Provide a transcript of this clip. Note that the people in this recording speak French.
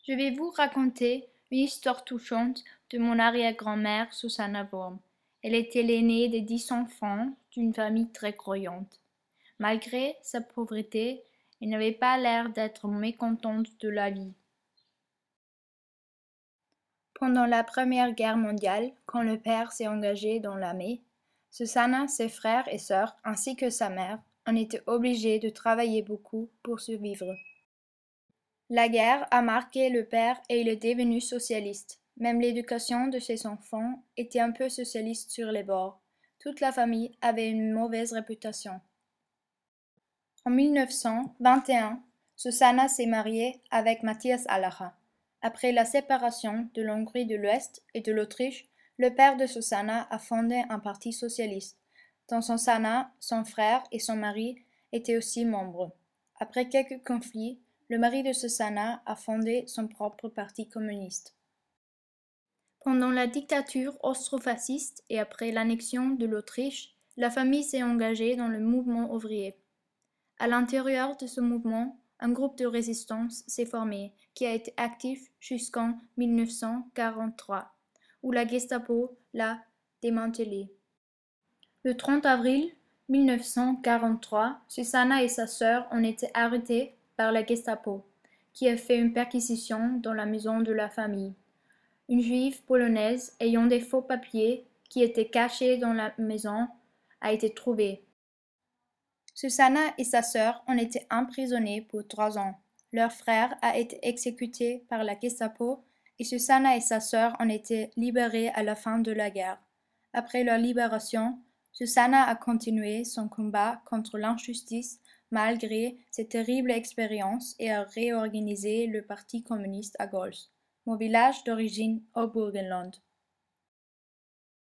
Je vais vous raconter une histoire touchante de mon arrière-grand-mère Susanna Worm. Elle était l'aînée des 10 enfants d'une famille très croyante. Malgré sa pauvreté, elle n'avait pas l'air d'être mécontente de la vie. Pendant la Première Guerre mondiale, quand le père s'est engagé dans l'armée, Susanna, ses frères et sœurs, ainsi que sa mère, en étaient obligés de travailler beaucoup pour survivre. La guerre a marqué le père et il est devenu socialiste. Même l'éducation de ses enfants était un peu socialiste sur les bords. Toute la famille avait une mauvaise réputation. En 1921, Susanna s'est mariée avec Matthias Allacher. Après la séparation de l'Hongrie de l'Ouest et de l'Autriche, le père de Susanna a fondé un parti socialiste, dont Susanna, son frère et son mari étaient aussi membres. Après quelques conflits, le mari de Susanna a fondé son propre parti communiste. Pendant la dictature austro-fasciste et après l'annexion de l'Autriche, la famille s'est engagée dans le mouvement ouvrier. À l'intérieur de ce mouvement, un groupe de résistance s'est formé qui a été actif jusqu'en 1943, où la Gestapo l'a démantelé. Le 30 avril 1943, Susanna et sa sœur ont été arrêtées par la Gestapo, qui a fait une perquisition dans la maison de la famille. Une juive polonaise ayant des faux papiers qui étaient cachés dans la maison a été trouvée. Susanna et sa sœur ont été emprisonnées pour 3 ans. Leur frère a été exécuté par la Gestapo et Susanna et sa sœur ont été libérées à la fin de la guerre. Après leur libération, Susanna a continué son combat contre l'injustice malgré cette terrible expérience et a réorganisé le Parti communiste à gauche. Mon village d'origine au Burgenland.